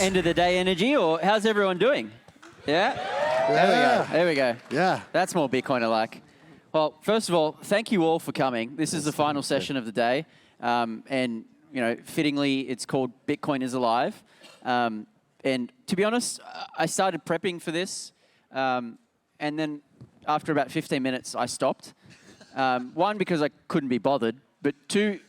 end of the day energy, or how's everyone doing? Yeah? There we go. Yeah. That's more Bitcoiner-like. Well, first of all, thank you all for coming. This is the final session of the day. And, you know, fittingly, it's called Bitcoin is Alive. And to be honest, I started prepping for this. And then after about 15 minutes, I stopped. One, because I couldn't be bothered. But two,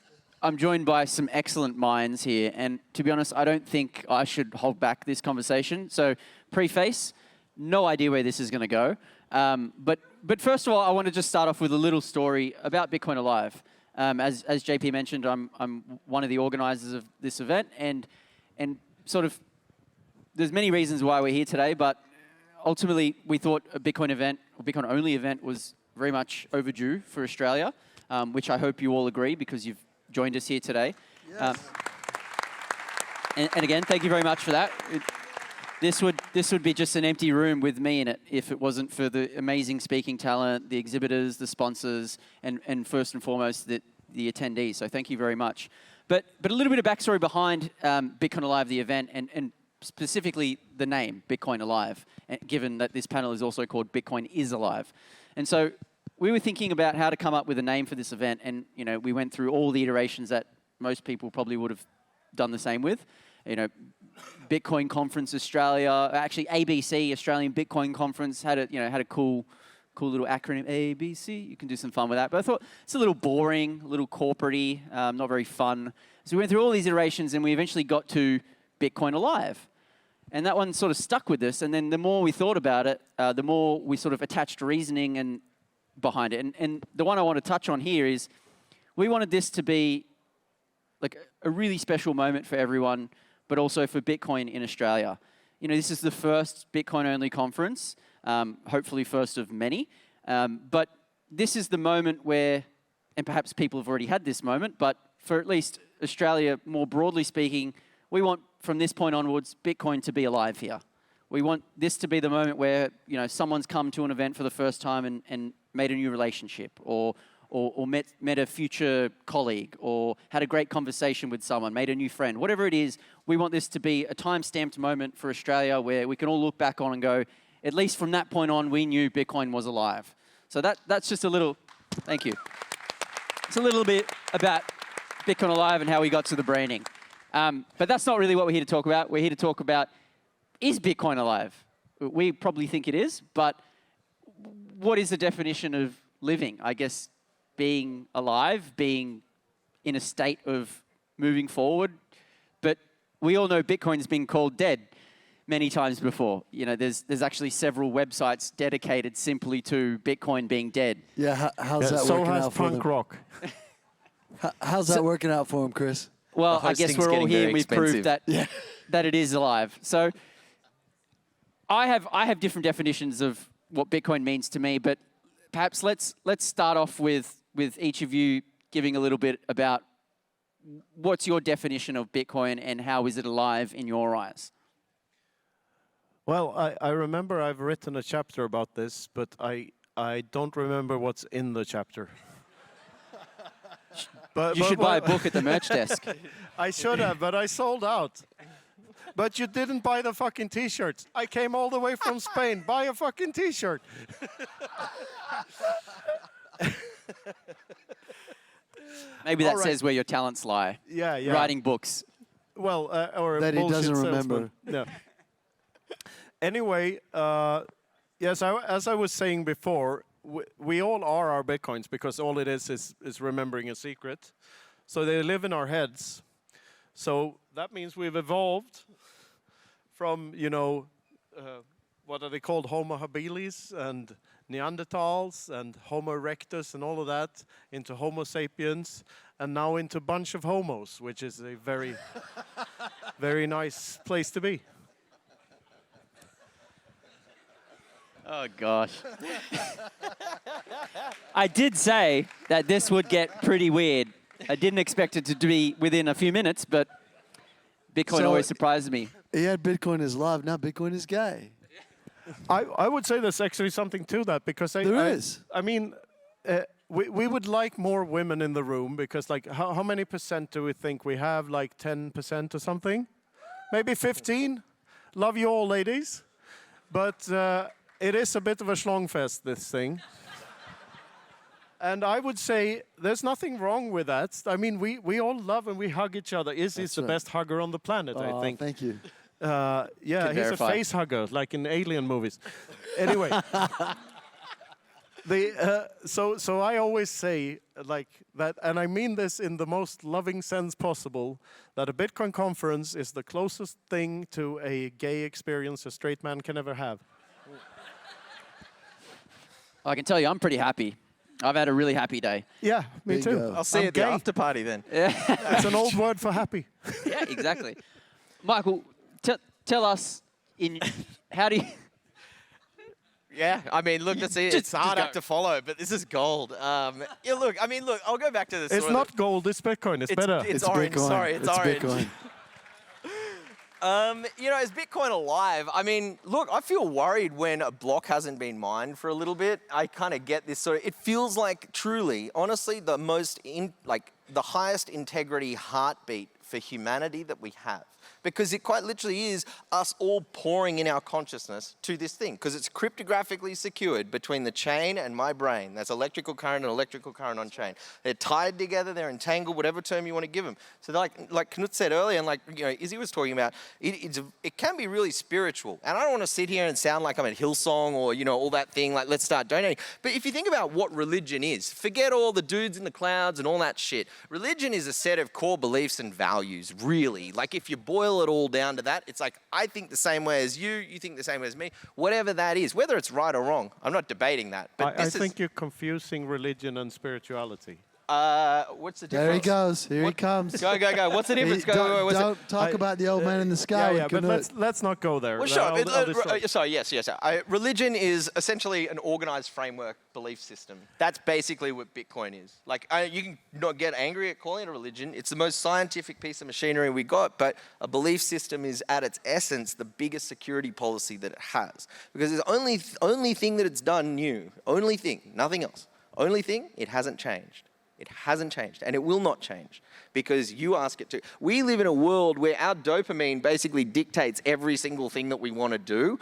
I'm joined by some excellent minds here. And to be honest, I don't think I should hold back this conversation. So preface, no idea where this is going to go. But first of all, I want to just start off with a little story about Bitcoin Alive. As JP mentioned, I'm one of the organizers of this event. And sort of, there's many reasons why we're here today. But ultimately, we thought a Bitcoin event, or Bitcoin-only event, was very much overdue for Australia, which I hope you all agree because you've joined us here today. Yes. And again, thank you very much for that. This would be just an empty room with me in it if it wasn't for the amazing speaking talent, the exhibitors, the sponsors, and first and foremost, the attendees. So thank you very much. But a little bit of backstory behind Bitcoin Alive, the event, and specifically the name, Bitcoin Alive, given that this panel is also called Bitcoin is Alive. And so we were thinking about how to come up with a name for this event, and you know, we went through all the iterations that most people probably would have done the same with. You know, Bitcoin Conference Australia, actually ABC, Australian Bitcoin Conference, had a cool little acronym, ABC. You can do some fun with that. But I thought it's a little boring, a little corporate-y, not very fun. So we went through all these iterations, and we eventually got to Bitcoin Alive. And that one sort of stuck with us. And then the more we thought about it, the more we sort of attached reasoning and behind it. And the one I want to touch on here is we wanted this to be like a really special moment for everyone, but also for Bitcoin in Australia. You know, this is the first Bitcoin-only conference, hopefully first of many. But this is the moment where, and perhaps people have already had this moment, but for at least Australia, more broadly speaking, we want, from this point onwards, Bitcoin to be alive here. We want this to be the moment where, you know, someone's come to an event for the first time and made a new relationship, or met a future colleague, or had a great conversation with someone, made a new friend. Whatever it is, we want this to be a time-stamped moment for Australia where we can all look back on and go, at least from that point on, we knew Bitcoin was alive. So that's just a little, thank you. It's a little bit about Bitcoin Alive and how we got to the branding. But that's not really what we're here to talk about. We're here to talk about, is Bitcoin alive? We probably think it is, but what is the definition of living? I guess being alive, being in a state of moving forward. But we all know Bitcoin's been called dead many times before. You know, there's actually several websites dedicated simply to Bitcoin being dead. Yeah, how's that working out for them? punk rock. How's that working out for him, Chris? Well, I guess we're all here and we've proved that, that it is alive. So I have different definitions of what Bitcoin means to me, but perhaps let's start off with each of you giving a little bit about what's your definition of Bitcoin and how is it alive in your eyes? Well, I remember I've written a chapter about this, but I don't remember what's in the chapter. You should buy a book at the merch desk. I should have, but I sold out. But you didn't buy the fucking T-shirts. I came all the way from Spain. Buy a fucking T-shirt. Maybe that says where your talents lie. Yeah. Writing books. Well, or that he doesn't remember. No. Anyway, yes, as I was saying before, we all are our Bitcoins because all it is remembering a secret. So they live in our heads. So that means we've evolved from, you know, what are they called? Homo habilis and Neanderthals and Homo erectus and all of that into Homo sapiens and now into a bunch of homos, which is a very, very nice place to be. Oh, gosh. I did say that this would get pretty weird. I didn't expect it to be within a few minutes, but Bitcoin always surprises me. He had Bitcoin is live, now Bitcoin is gay. I would say there's actually something to that because there is. I mean, we would like more women in the room because, like, how many percent do we think we have? Like 10% or something? Maybe 15? Love you all, ladies. But it is a bit of a schlongfest, this thing. And I would say there's nothing wrong with that. I mean, we all love and we hug each other. Izzy's the best hugger on the planet, I think. Thank you. Yeah, he's verify. a face hugger, like in alien movies. Anyway, so I always say like that, and I mean this in the most loving sense possible, that a Bitcoin conference is the closest thing to a gay experience a straight man can ever have. I can tell you, I'm pretty happy. I've had a really happy day. Yeah, me too. Bingo. I'll see you at the after party then. It's an old word for happy. Yeah, exactly. Michael, tell us how do you... Yeah, I mean, look, it's hard act to follow, but this is gold. Yeah, look, I'll go back to this. It's not gold, it's Bitcoin. It's better. It's orange. Bitcoin. Sorry, it's orange. Bitcoin. Is Bitcoin alive? I mean, look, I feel worried when a block hasn't been mined for a little bit. I kind of get this sort of, it feels like truly, honestly, the highest integrity heartbeat for humanity that we have. Because it quite literally is us all pouring in our consciousness to this thing. Because it's cryptographically secured between the chain and my brain. That's electrical current and electrical current on chain. They're tied together, they're entangled, whatever term you want to give them. So like Knut said earlier, and like Izzy was talking about, it can be really spiritual. And I don't want to sit here and sound like I'm at Hillsong or all that thing, like let's start donating. But if you think about what religion is, forget all the dudes in the clouds and all that shit. Religion is a set of core beliefs and values, really. Like if you boil it all down to that, it's like, I think the same way as you think the same way as me, whatever that is, whether it's right or wrong. I'm not debating that. But I think you're confusing religion and spirituality. What's the difference? There he goes. Here he comes. Go. What's the difference? Don't talk about the old man in the sky. Yeah, with but Knut. let's not go there. Well, sure. I'll destroy. Sorry, yes. Religion is essentially an organized framework belief system. That's basically what Bitcoin is. Like, you can not get angry at calling it a religion. It's the most scientific piece of machinery we got, but a belief system is, at its essence, the biggest security policy that it has. Because it's the only thing that it's done new. Only thing, nothing else. Only thing, it hasn't changed. It hasn't changed, and it will not change because you ask it to. We live in a world where our dopamine basically dictates every single thing that we want to do.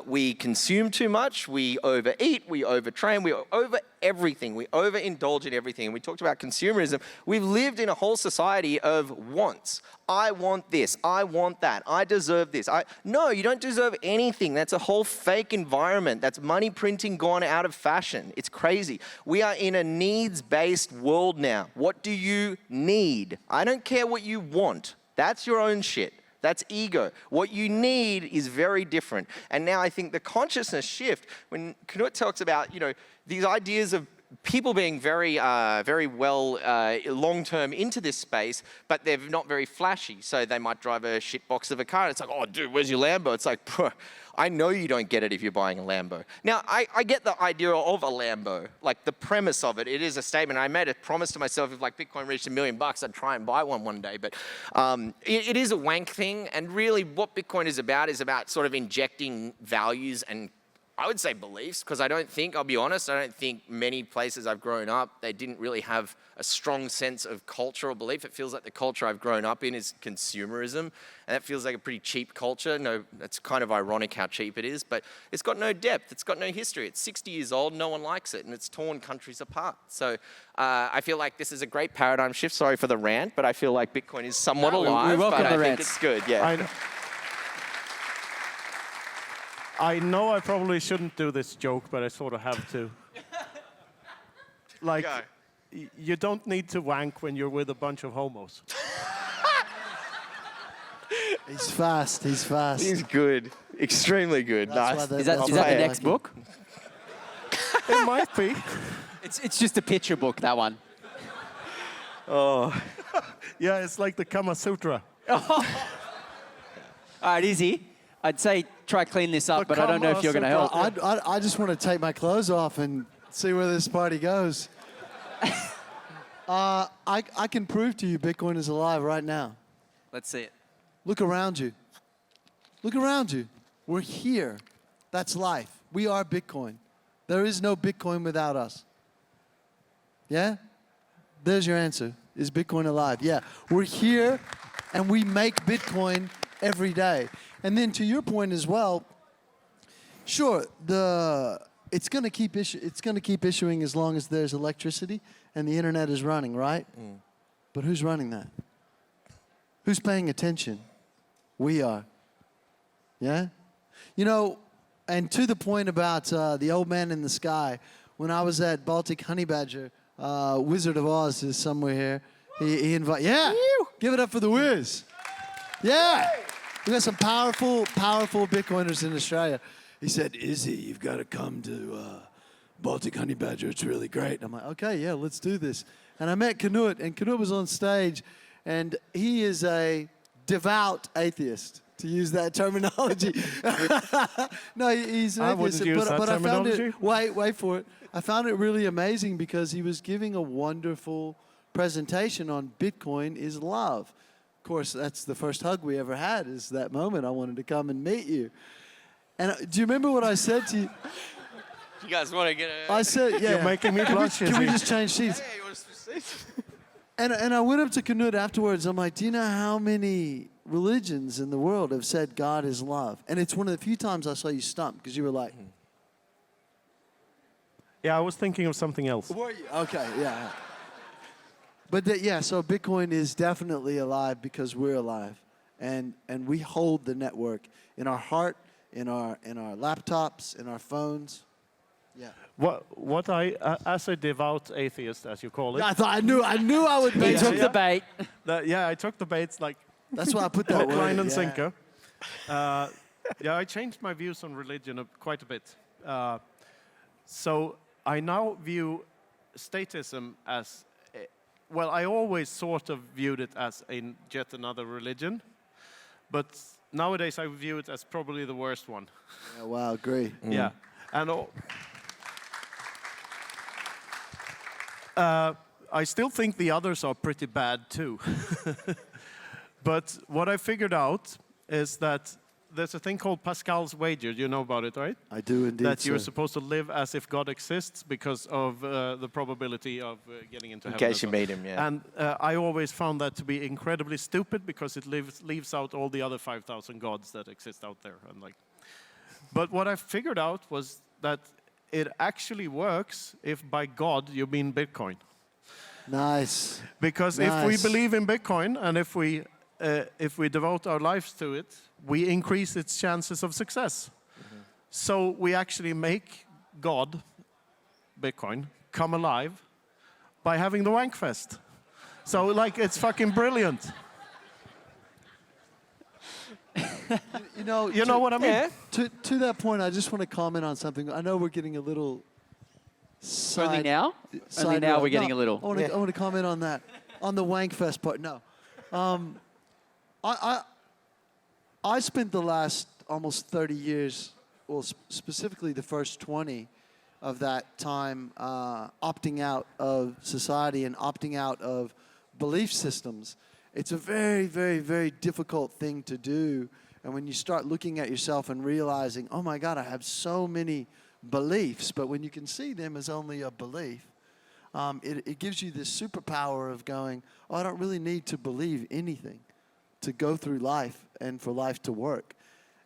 We consume too much, we overeat, we overtrain, we over everything. We overindulge in everything. And we talked about consumerism. We've lived in a whole society of wants. I want this. I want that. I deserve this. No, you don't deserve anything. That's a whole fake environment. That's money printing gone out of fashion. It's crazy. We are in a needs-based world now. What do you need? I don't care what you want. That's your own shit. That's ego. What you need is very different. And now I think the consciousness shift, when Knut talks about, these ideas of people being very well long-term into this space, but they're not very flashy. So they might drive a shit box of a car. And it's like, oh, dude, where's your Lambo? It's like, I know you don't get it if you're buying a Lambo. Now, I get the idea of a Lambo, like the premise of it. It is a statement. I made a promise to myself if like Bitcoin reached $1 million, I'd try and buy one day. But it is a wank thing. And really what Bitcoin is about sort of injecting values and I would say beliefs, because I'll be honest, I don't think many places I've grown up, they didn't really have a strong sense of cultural belief. It feels like the culture I've grown up in is consumerism, and that feels like a pretty cheap culture. No, it's kind of ironic how cheap it is, but it's got no depth, it's got no history. It's 60 years old, no one likes it, and it's torn countries apart. So I feel like this is a great paradigm shift. Sorry for the rant, but I feel like Bitcoin is somewhat alive, welcome but the I think rants. it's good, yeah. I know I probably shouldn't do this joke, but I sort of have to. Like, you don't need to wank when you're with a bunch of homos. He's fast. He's fast. He's good. Extremely good. Nice. Is that the next book? It might be. It's just a picture book, that one. Oh. Yeah, it's like the Kama Sutra. All right, Izzy. I'd say try clean this up, but I don't know if you're going to help. I just want to take my clothes off and see where this party goes. I can prove to you Bitcoin is alive right now. Let's see it. Look around you. Look around you. We're here. That's life. We are Bitcoin. There is no Bitcoin without us. Yeah? There's your answer. Is Bitcoin alive? Yeah. We're here, and we make Bitcoin every day. And then to your point as well, sure, it's going to keep issuing as long as there's electricity and the internet is running, right? But who's running that? Who's paying attention? We are. Yeah? You know, and to the point about the old man in the sky, when I was at Baltic Honey Badger, Wizard of Oz is somewhere here. He invited, yeah, give it up for the Wiz. Yeah, we got some powerful Bitcoiners in Australia. He said, Izzy, you've got to come to Baltic Honey Badger. It's really great. And I'm like, okay, yeah, let's do this. And I met Knut, and Knut was on stage, and he is a devout atheist, to use that terminology. No, he's an I atheist. wouldn't use that but I found terminology. it, wait for it. I found it really amazing because he was giving a wonderful presentation on Bitcoin is love. Of course, that's the first hug we ever had, is that moment I wanted to come and meet you. And do you remember what I said to you? You guys want to get a... I said, yeah. You're making me blush. Can we just change seats? Yeah, you want to switch seats? And I went up to Knut afterwards. I'm like, do you know how many religions in the world have said God is love? And it's one of the few times I saw you stump because you were like, Yeah, I was thinking of something else. were you? Okay, yeah. But so Bitcoin is definitely alive because we're alive. And we hold the network in our heart, in our laptops, in our phones. Yeah. What I, as a devout atheist, as you call it, I knew I would He be. took the bait. I took the baits like That's why I put that hook, word. line, and yeah. sinker. I changed my views on religion quite a bit. So I now view statism as, well, I always sort of viewed it as yet another religion, but nowadays I view it as probably the worst one. Yeah, wow, agree. Yeah, and I still think the others are pretty bad too. But what I figured out is that there's a thing called Pascal's wager. You know about it, right? I do indeed. That you're sir. supposed to live as if God exists because of the probability of getting into In heaven. case you meet him, yeah. And I always found that to be incredibly stupid because it leaves out all the other 5,000 gods that exist out there. And but what I figured out was that it actually works if by God you mean Bitcoin. Nice. Because if we Nice. believe in Bitcoin and if we devote our lives to it, we increase its chances of success. So we actually make God, Bitcoin, come alive by having the Wankfest. So it's fucking brilliant. You know, You know what I mean? Yeah. To that point, I just want to comment on something. I know we're getting a little Only now? Only now we're getting a little. I want to comment on that, on the Wankfest part. No, I spent the last almost 30 years, well, specifically the first 20 of that time, opting out of society and opting out of belief systems. It's a very, very, very difficult thing to do. And when you start looking at yourself and realizing, oh my God, I have so many beliefs, but when you can see them as only a belief, it gives you this superpower of going, oh, I don't really need to believe anything to go through life and for life to work.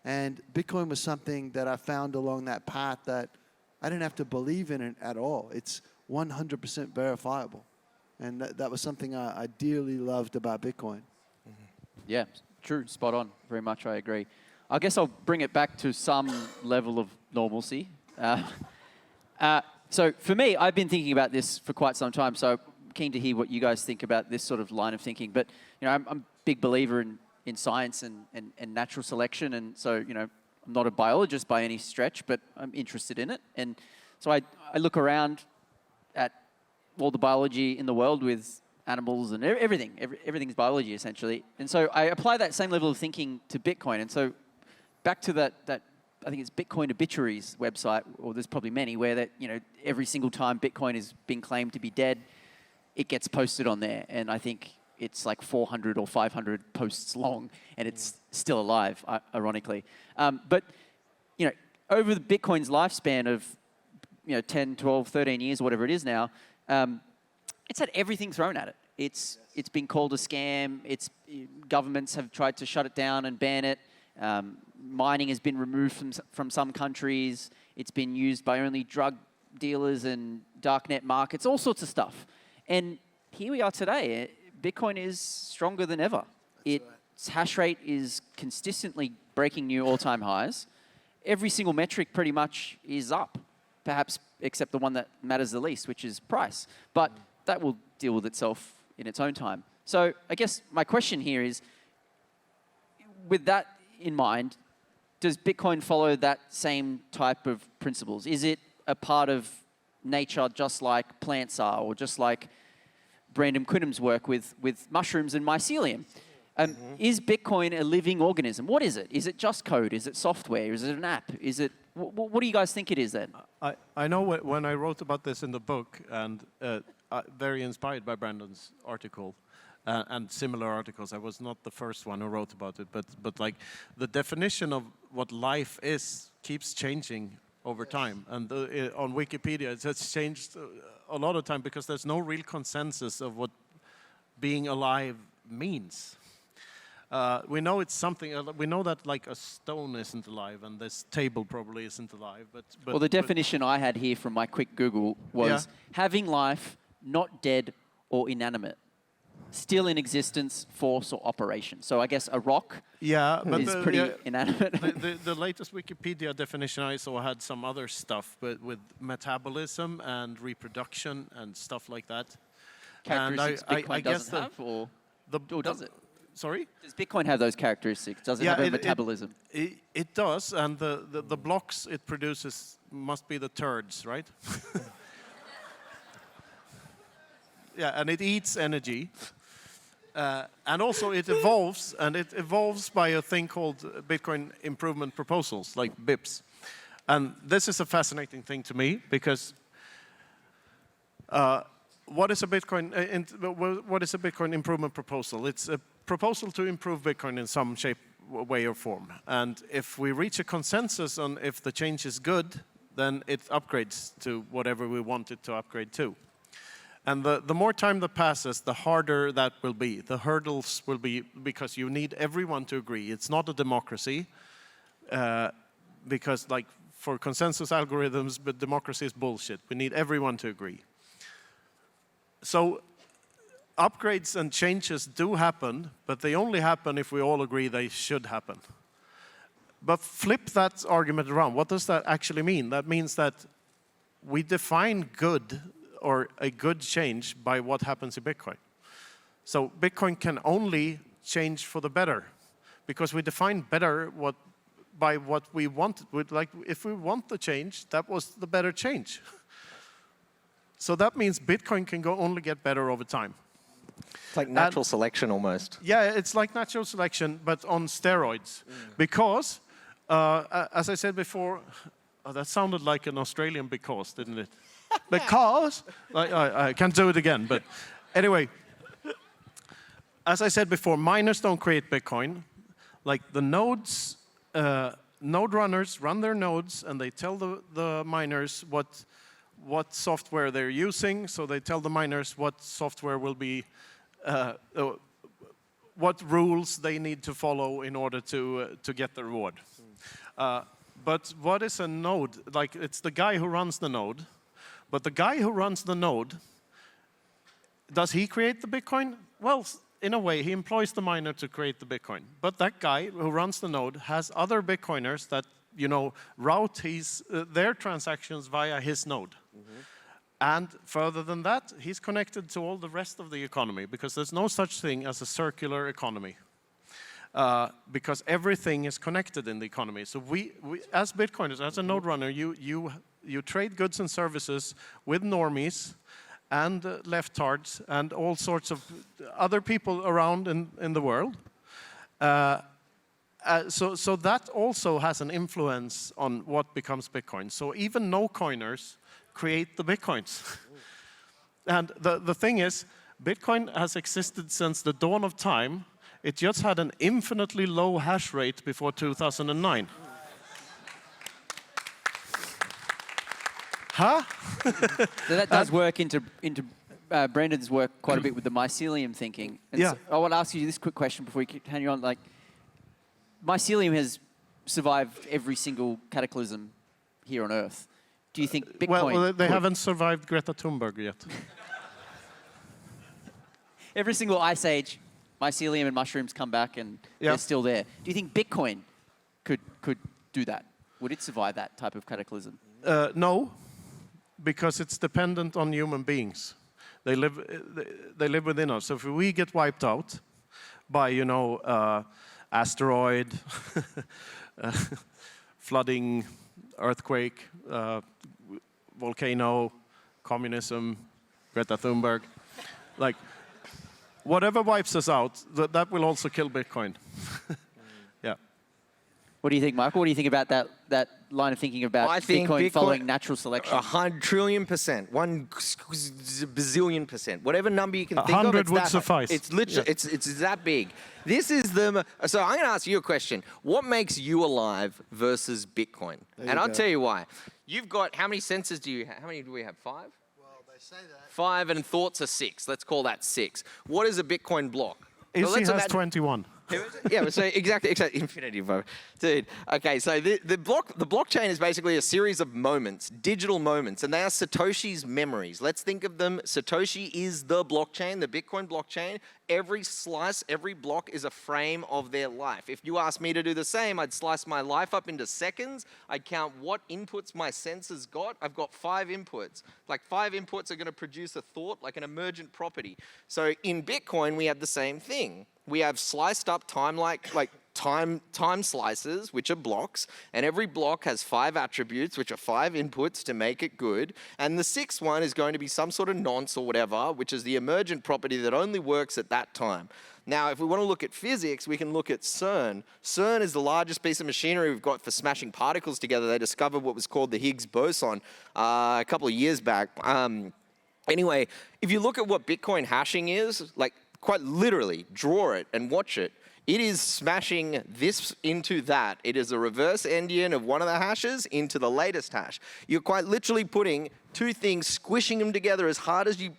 And Bitcoin was something that I found along that path that I didn't have to believe in it at all. It's 100% verifiable. And that was something I dearly loved about Bitcoin. Yeah, true, spot on. Very much, I agree. I guess I'll bring it back to some level of normalcy. So for me, I've been thinking about this for quite some time. So keen to hear what you guys think about this sort of line of thinking. But I'm a big believer in science and natural selection, and so I'm not a biologist by any stretch, but I'm interested in it. And so I look around at all the biology in the world with animals and everything. Everything's biology, essentially. And so I apply that same level of thinking to Bitcoin. And so back to that I think it's Bitcoin Obituaries website, or there's probably many, where that every single time Bitcoin is being claimed to be dead, it gets posted on there. And I think it's like 400 or 500 posts long, and it's still alive, ironically. But over the Bitcoin's lifespan of 10, 12, 13 years, whatever it is now, it's had everything thrown at it. It's been called a scam. Governments have tried to shut it down and ban it. Mining has been removed from some countries. It's been used by only drug dealers and darknet markets, all sorts of stuff. And here we are today. Bitcoin is stronger than ever. Its hash rate is consistently breaking new all-time highs. Every single metric pretty much is up, perhaps except the one that matters the least, which is price. But that will deal with itself in its own time. So I guess my question here is, with that in mind, does Bitcoin follow that same type of principles? Is it a part of nature just like plants are, or just like Brandon Quinham's work with mushrooms and mycelium? Is Bitcoin a living organism? What is it? Is it just code? Is it software? Is it an app? Is it, what do you guys think it is then? I know when I wrote about this in the book, and very inspired by Brandon's article, and similar articles. I was not the first one who wrote about it, but like the definition of what life is keeps changing over time. And on Wikipedia, it has changed a lot of time because there's no real consensus of what being alive means. We know it's something. We know that like a stone isn't alive, and this table probably isn't alive. But well, the definition I had here from my quick Google was having life, not dead or inanimate, still in existence, force or operation. So I guess a rock is pretty inanimate. The latest Wikipedia definition I saw had some other stuff, but with metabolism and reproduction and stuff like that. Characteristics Bitcoin doesn't have, or does it? Sorry? Does Bitcoin have those characteristics? Does it have a metabolism? It does, and the blocks it produces must be the turds, right? Yeah, and it eats energy. And also it evolves, and it evolves by a thing called Bitcoin improvement proposals, like BIPs. And this is a fascinating thing to me, because what is a Bitcoin improvement proposal? It's a proposal to improve Bitcoin in some shape, way, or form. And if we reach a consensus on if the change is good, then it upgrades to whatever we want it to upgrade to. And the more time that passes, the harder that will be. The hurdles will be, because you need everyone to agree. It's not a democracy, because like for consensus algorithms, but democracy is bullshit. We need everyone to agree. So upgrades and changes do happen, but they only happen if we all agree they should happen. But flip that argument around. What does that actually mean? That means that we define good, or a good change, by what happens in Bitcoin. So Bitcoin can only change for the better, because we define better by what we want. Like if we want the change, that was the better change. So that means Bitcoin can only get better over time. It's like natural selection almost. Yeah, it's like natural selection, but on steroids. Because, as I said before, that sounded like an Australian because, didn't it? Because, I can't do it again, but anyway, as I said before, miners don't create Bitcoin. Like the nodes, node runners run their nodes, and they tell the miners what software they're using. So they tell the miners what software will be, what rules they need to follow in order to get the reward. But what is a node? Like it's the guy who runs the node. But the guy who runs the node, does he create the Bitcoin? Well, in a way, he employs the miner to create the Bitcoin. But that guy who runs the node has other Bitcoiners that, route their transactions via his node. And further than that, he's connected to all the rest of the economy, because there's no such thing as a circular economy. Because everything is connected in the economy. So we as Bitcoiners, as a node runner, you trade goods and services with normies and leftards and all sorts of other people around in the world. So that also has an influence on what becomes Bitcoin. So even no-coiners create the Bitcoins. And the thing is, Bitcoin has existed since the dawn of time. It just had an infinitely low hash rate before 2009. Huh? So that does work into Brandon's worked quite a bit with the mycelium thinking. And Yeah. so I want to ask you this quick question before we continue on. Like, mycelium has survived every single cataclysm here on Earth. Do you think Bitcoin... Well, they could? haven't survived Greta Thunberg yet. Every single ice age, mycelium and mushrooms come back and they're still there. Do you think Bitcoin could do that? Would it survive that type of cataclysm? No, because it's dependent on human beings. They live within us. So if we get wiped out by, asteroid, flooding, earthquake, volcano, communism, Greta Thunberg, like whatever wipes us out, that will also kill Bitcoin. Yeah. What do you think, Michael? What do you think about that line of thinking about I think Bitcoin following natural selection? 100,000,000%, 1 bazillion%, whatever number you can think of. 100 would suffice. It's literally, it's that big. This is the, so I'm going to ask you a question. What makes you alive versus Bitcoin? And I'll tell you why. You've got, how many senses do you have? How many do we have? 5? Well, they say that. 5 and thoughts are 6. Let's call that 6. What is a Bitcoin block? Izzy has 21. Yeah, so exactly, infinity, bro. Dude, okay, so the blockchain is basically a series of moments, digital moments, and they are Satoshi's memories. Let's think of them. Satoshi is the blockchain, the Bitcoin blockchain. Every slice, every block is a frame of their life. If you asked me to do the same, I'd slice my life up into seconds. I'd count what inputs my senses got. I've got 5 inputs. Like 5 inputs are going to produce a thought, like an emergent property. So in Bitcoin, we have the same thing. We have sliced up time time slices, which are blocks, and every block has 5 attributes, which are 5 inputs to make it good. And the 6th one is going to be some sort of nonce or whatever, which is the emergent property that only works at that time. Now, if we want to look at physics, we can look at CERN. CERN is the largest piece of machinery we've got for smashing particles together. They discovered what was called the Higgs boson a couple of years back. Anyway, if you look at what Bitcoin hashing is, like quite literally, draw it and watch it. It is smashing this into that. It is a reverse endian of one of the hashes into the latest hash. You're quite literally putting 2 things, squishing them together as hard as you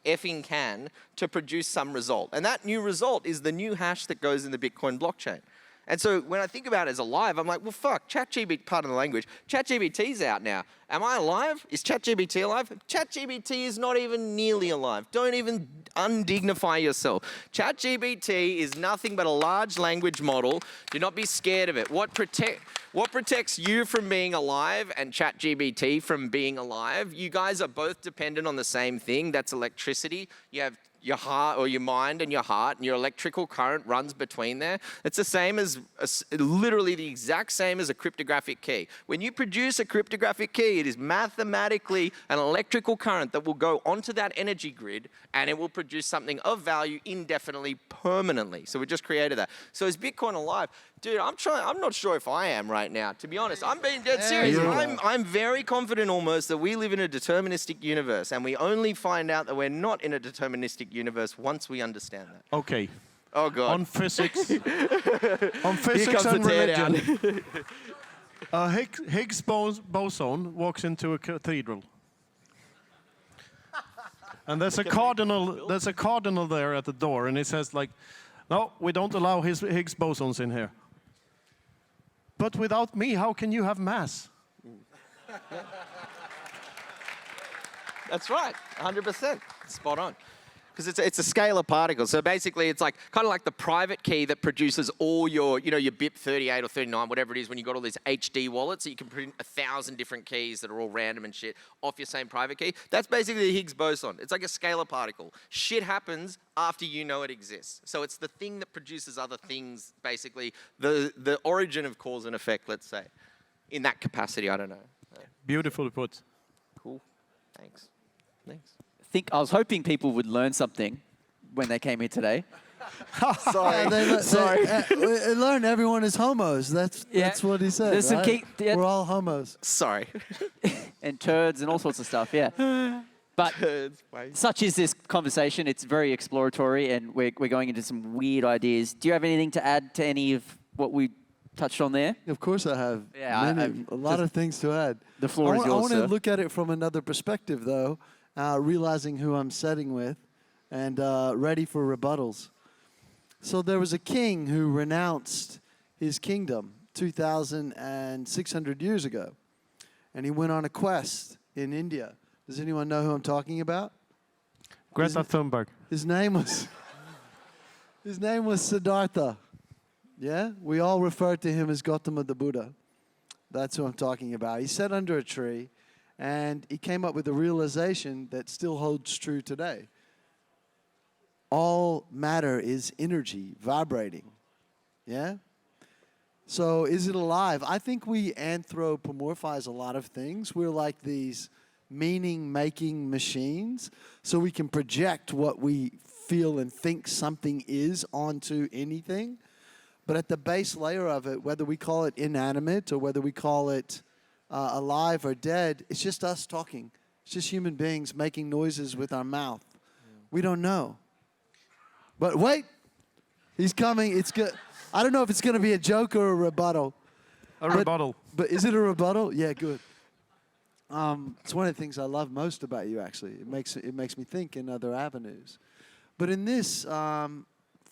effing can to produce some result. And that new result is the new hash that goes in the Bitcoin blockchain. And so when I think about it as alive, I'm like, well, fuck, ChatGPT, pardon the language, ChatGPT's out now. Am I alive? Is ChatGPT alive? ChatGPT is not even nearly alive. Don't even undignify yourself. ChatGPT is nothing but a large language model. Do not be scared of it. What protects you from being alive and ChatGPT from being alive? You guys are both dependent on the same thing. That's electricity. You have your heart or your mind and your heart, and your electrical current runs between there. It's the same as, literally the exact same as a cryptographic key. When you produce a cryptographic key, it is mathematically an electrical current that will go onto that energy grid, and it will produce something of value indefinitely, permanently. So we just created that. So is Bitcoin alive? Dude, I'm not sure if I am right now, to be honest. I'm being dead serious. I'm very confident almost that we live in a deterministic universe, and we only find out that we're not in a deterministic universe once we understand that. Okay. Oh, God. On physics, on Here physics comes and the religion, a Higgs boson walks into a cathedral. And there's a cardinal there at the door, and it says like, no, we don't allow Higgs bosons in here. But without me, how can you have mass? That's right, 100%. Spot on. Because it's a scalar particle. So basically, it's like kind of like the private key that produces all your, your BIP 38 or 39, whatever it is, when you got all these HD wallets, so you can print 1,000 different keys that are all random and shit off your same private key. That's basically the Higgs boson. It's like a scalar particle. Shit happens after you know it exists. So it's the thing that produces other things, basically the origin of cause and effect, let's say, in that capacity. I don't know. Beautifully put. Cool. Thanks. I was hoping people would learn something when they came here today. Sorry. They learn everyone is homos. That's what he said. There's some right? key, We're all homos. Sorry. And turds and all sorts of stuff, yeah. But such is this conversation. It's very exploratory, and we're going into some weird ideas. Do you have anything to add to any of what we touched on there? Of course I have. Yeah, a lot of things to add. The floor is yours, I want to sir. look at it from another perspective, though. realizing who I'm setting with, and ready for rebuttals. So there was a king who renounced his kingdom 2,600 years ago, and he went on a quest in India. Does anyone know who I'm talking about? Greta Thunberg. His name was Siddhartha. Yeah, we all refer to him as Gautama the Buddha. That's who I'm talking about. He sat under a tree, and he came up with a realization that still holds true today. All matter is energy, vibrating. Yeah? So is it alive? I think we anthropomorphize a lot of things. We're like these meaning-making machines, so we can project what we feel and think something is onto anything. But at the base layer of it, whether we call it inanimate or whether we call it alive or dead, it's just us talking. It's just human beings making noises with our mouth. We don't know. But wait, he's coming. It's good. I don't know if it's going to be a joke or a rebuttal. Rebuttal. But is it a rebuttal? Yeah, good. It's one of the things I love most about you, actually. It makes me think in other avenues. But in this, from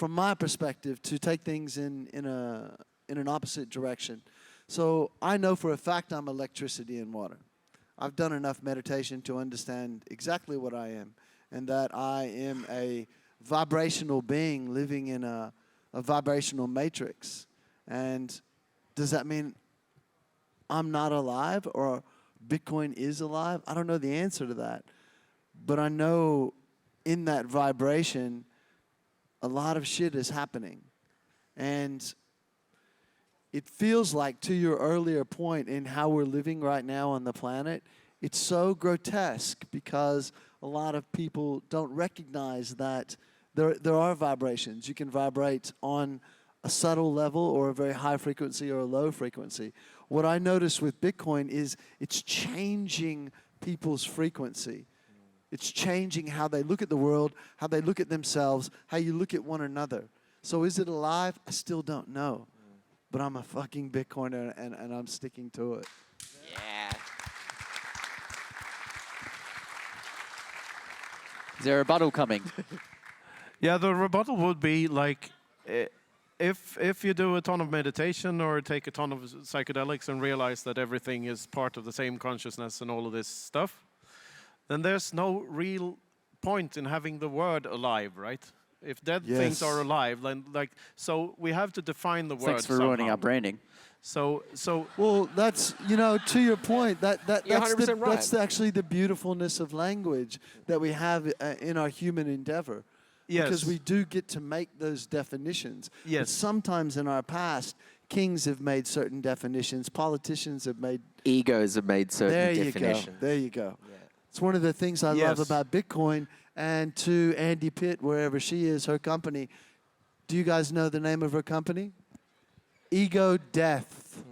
my perspective, to take things in an opposite direction. So I know for a fact I'm electricity and water. I've done enough meditation to understand exactly what I am, and that I am a vibrational being living in a vibrational matrix. And does that mean I'm not alive or Bitcoin is alive? I don't know the answer to that. But I know in that vibration, a lot of shit is happening. And it feels like, to your earlier point in how we're living right now on the planet, it's so grotesque because a lot of people don't recognize that there are vibrations. You can vibrate on a subtle level or a very high frequency or a low frequency. What I notice with Bitcoin is it's changing people's frequency. It's changing how they look at the world, how they look at themselves, how you look at one another. So is it alive? I still don't know. But I'm a fucking Bitcoiner and I'm sticking to it. Yeah. Is there a rebuttal coming? Yeah, the rebuttal would be like, if you do a ton of meditation or take a ton of psychedelics and realize that everything is part of the same consciousness and all of this stuff, then there's no real point in having the word alive, right? If dead things are alive, then so we have to define the word. Thanks for ruining our branding. So well, that's, to your point, You're 100% right. that's actually the beautifulness of language that we have in our human endeavor. Yes. Because we do get to make those definitions. Yes. But sometimes in our past, kings have made certain definitions, politicians have made... Egos have made certain definitions. There you go. Yeah. It's one of the things I love about Bitcoin. And to Andy Pitt, wherever she is, her company, do you guys know the name of her company? Ego Death.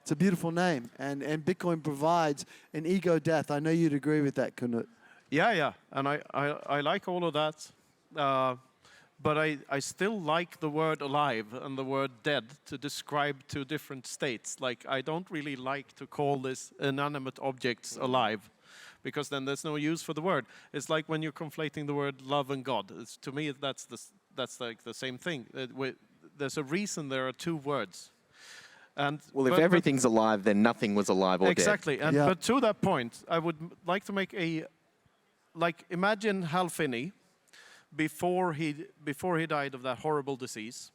It's a beautiful name. And Bitcoin provides an ego death. I know you'd agree with that, Knut. Yeah. And I like all of that. But I still like the word alive and the word dead to describe two different states. Like, I don't really like to call this inanimate objects alive, because then there's no use for the word. It's like when you're conflating the word love and God. To me, that's like the same thing. There's a reason there are two words. And if everything's alive, then nothing was alive or exactly. dead. But to that point, I would like to make imagine Hal Finney before he died of that horrible disease.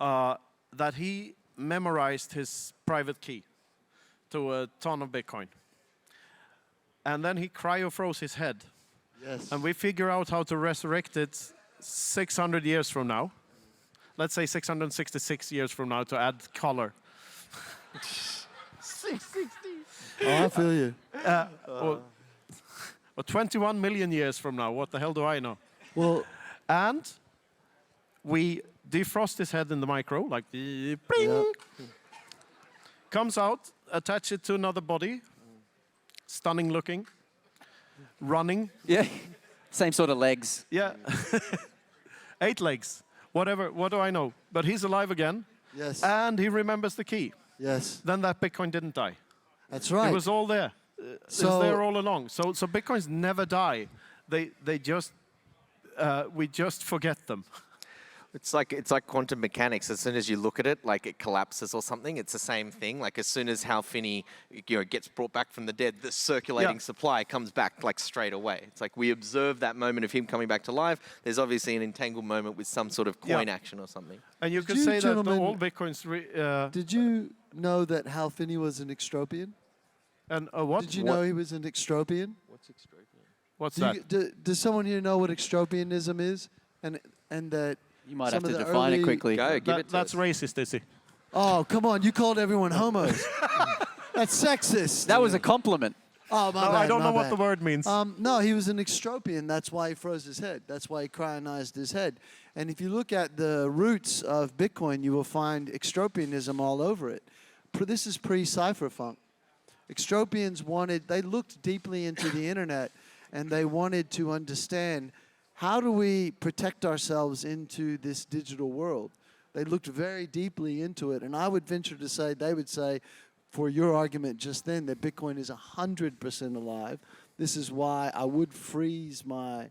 That he memorized his private key to a ton of Bitcoin. And then he cryo-froze his head. Yes. And we figure out how to resurrect it 600 years from now. Let's say 666 years from now to add color. 660. Oh, I feel you. Or 21 million years from now. What the hell do I know? Well, and we defrost his head in the micro, like the ping. Yeah. Comes out, attach it to another body. Stunning looking. Running. Yeah. Same sort of legs. Yeah. 8 legs. Whatever, what do I know? But he's alive again. Yes. And he remembers the key. Yes. Then that Bitcoin didn't die. That's right. It was all there. is there all along. So Bitcoins never die. They just we just forget them. It's like quantum mechanics. As soon as you look at it, like it collapses or something, it's the same thing. Like as soon as Hal Finney, gets brought back from the dead, the circulating supply comes back like straight away. It's like we observe that moment of him coming back to life. There's obviously an entangled moment with some sort of coin action or something. And you could say that all Bitcoins. Did you know that Hal Finney was an extropian? And what? Did you know he was an extropian? What's extropian? What's that? Does someone here know what extropianism is? And that You might some have to of the define it early- quickly. Go, give it to That's us. racist, Izzy. Oh, come on! You called everyone homos. That's sexist. That was a compliment. Oh, my No, bad, I don't my know what bad. the word means. No, he was an extropian. That's why he froze his head. That's why he cryonised his head. And if you look at the roots of Bitcoin, you will find extropianism all over it. This is pre-cypherpunk. Extropians they looked deeply into the internet, and they wanted to understand, how do we protect ourselves into this digital world? They looked very deeply into it, and I would venture to say, they would say, for your argument just then, that Bitcoin is 100% alive. This is why I would freeze my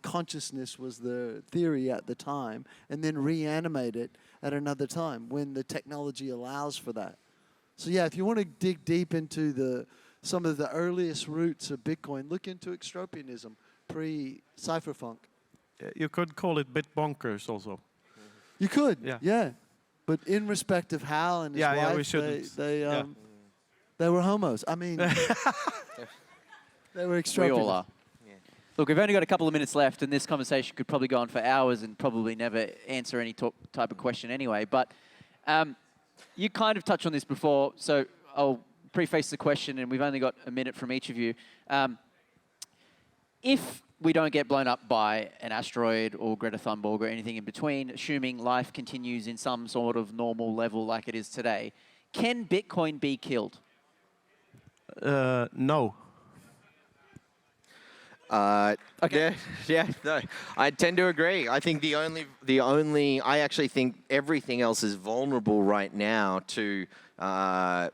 consciousness, was the theory at the time, and then reanimate it at another time when the technology allows for that. So yeah, if you want to dig deep into some of the earliest roots of Bitcoin, look into extropianism, pre-cypherpunk. You could call it bit bonkers also. You could, Yeah. yeah. But in respect of Hal and his Yeah, wife, we shouldn't. they were homos. I mean, they were extropians. We all are. Look, we've only got a couple of minutes left, and this conversation could probably go on for hours and probably never answer any type of question anyway. But you kind of touched on this before, so I'll preface the question, and we've only got a minute from each of you. If we don't get blown up by an asteroid or Greta Thunberg or anything in between, assuming life continues in some sort of normal level like it is today, can Bitcoin be killed? No. Okay. Yeah, no. I tend to agree. I think I actually think everything else is vulnerable right now to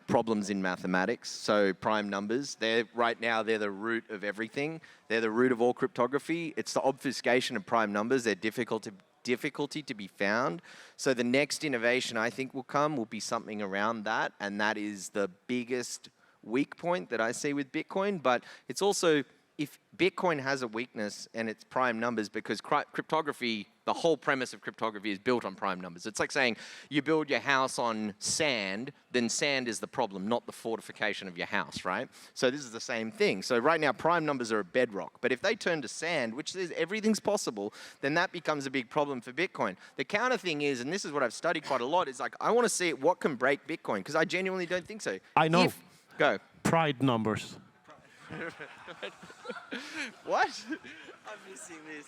problems in mathematics. So prime numbers, they're the root of everything. They're the root of all cryptography. It's the obfuscation of prime numbers. They're difficulty to be found. So the next innovation I think will be something around that, and that is the biggest weak point that I see with Bitcoin. But it's also, if Bitcoin has a weakness and it's prime numbers, because cryptography, the whole premise of cryptography is built on prime numbers. It's like saying you build your house on sand, then sand is the problem, not the fortification of your house, right? So this is the same thing. So right now, prime numbers are a bedrock. But if they turn to sand, which says everything's possible, then that becomes a big problem for Bitcoin. The counter thing is, and this is what I've studied quite a lot, is like, I want to see what can break Bitcoin, because I genuinely don't think so. I know. Go. Pride numbers. What? I'm missing this.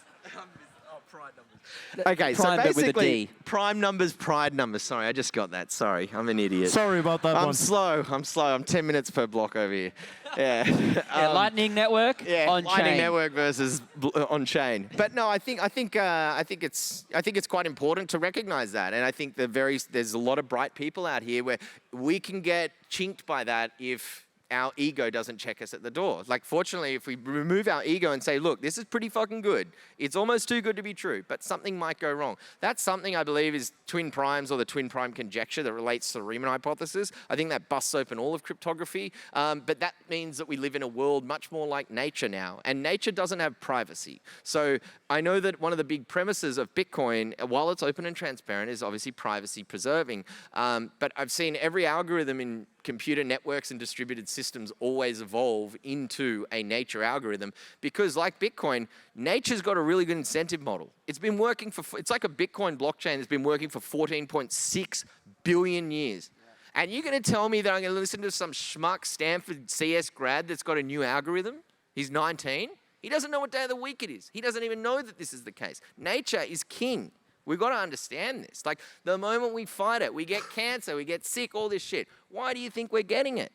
Prime numbers. Okay, Prime, so but with a basically, D. prime numbers, pride numbers. Sorry, I just got that. Sorry, I'm an idiot. Sorry about that I'm one. slow. I'm 10 minutes per block over here. Yeah. Yeah, Lightning Network on Lightning chain. Network versus on chain. But no, I think it's quite important to recognize that, and I think there's a lot of bright people out here where we can get chinked by that if our ego doesn't check us at the door. Like, fortunately, if we remove our ego and say, look, this is pretty fucking good. It's almost too good to be true, but something might go wrong. That's something I believe is twin primes, or the twin prime conjecture that relates to the Riemann hypothesis. I think that busts open all of cryptography, but that means that we live in a world much more like nature now, and nature doesn't have privacy. So I know that one of the big premises of Bitcoin, while it's open and transparent, is obviously privacy preserving. But I've seen every algorithm in computer networks and distributed systems always evolve into a nature algorithm, because like Bitcoin, nature's got a really good incentive model. It's been working it's like a Bitcoin blockchain that's been working for 14.6 billion years. And you're going to tell me that I'm going to listen to some schmuck Stanford CS grad that's got a new algorithm? He's 19. He doesn't know what day of the week it is. He doesn't even know that this is the case. Nature is king. We've got to understand this. Like, the moment we fight it, we get cancer, we get sick, all this shit. Why do you think we're getting it?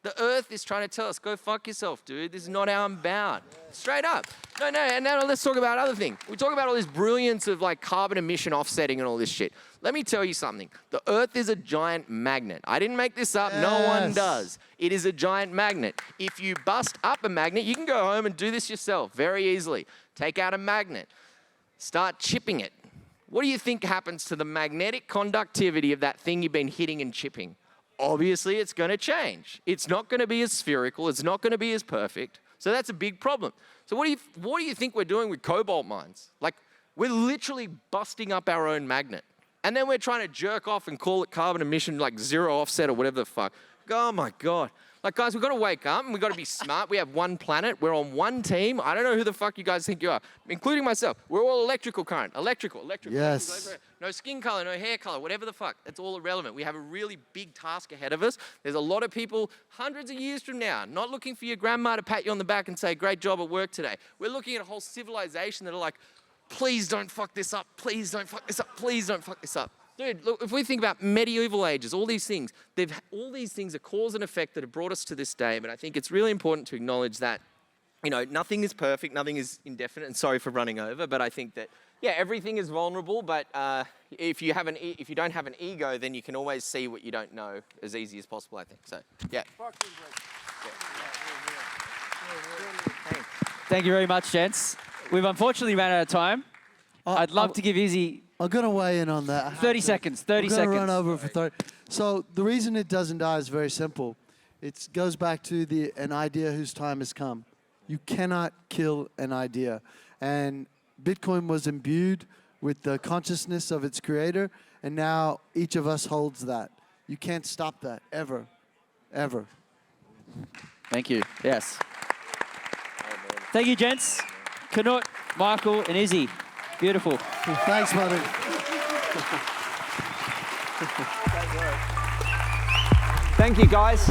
The earth is trying to tell us, go fuck yourself, dude. This is not how I'm bound. Straight up. No, and now let's talk about other things. We talk about all this brilliance of like carbon emission offsetting and all this shit. Let me tell you something. The Earth is a giant magnet. I didn't make this up. No one Yes. does. It is a giant magnet. If you bust up a magnet, you can go home and do this yourself very easily. Take out a magnet. Start chipping it. What do you think happens to the magnetic conductivity of that thing you've been hitting and chipping? Obviously, it's going to change. It's not going to be as spherical. It's not going to be as perfect. So that's a big problem. So what do you think we're doing with cobalt mines? Like, we're literally busting up our own magnet. And then we're trying to jerk off and call it carbon emission, like zero offset or whatever the fuck. Oh my God. Like, guys, we've got to wake up and we've got to be smart. We have one planet. We're on one team. I don't know who the fuck you guys think you are, including myself. We're all electrical current. Electrical. Yes. No skin color, no hair color, whatever the fuck. That's all irrelevant. We have a really big task ahead of us. There's a lot of people hundreds of years from now not looking for your grandma to pat you on the back and say, great job at work today. We're looking at a whole civilization that are like, please don't fuck this up. Please don't fuck this up. Please don't fuck this up. Dude, look, if we think about medieval ages, all these things are cause and effect that have brought us to this day. But I think it's really important to acknowledge that, you know, nothing is perfect, nothing is indefinite. And sorry for running over, but I think that, yeah, everything is vulnerable. But if you don't have an ego, then you can always see what you don't know as easy as possible, I think. So, yeah. Thank you very much, gents. We've unfortunately ran out of time. I'd love to give Izzy I'm going to weigh in on that. 30 seconds. 30 I'm seconds. going to run over for 30. So the reason it doesn't die is very simple. It goes back to an idea whose time has come. You cannot kill an idea. And Bitcoin was imbued with the consciousness of its creator, and now each of us holds that. You can't stop that, ever, ever. Thank you. Yes. Thank you, gents. Knut, Michael, and Izzy. Beautiful. Thanks, buddy. Thank you, guys.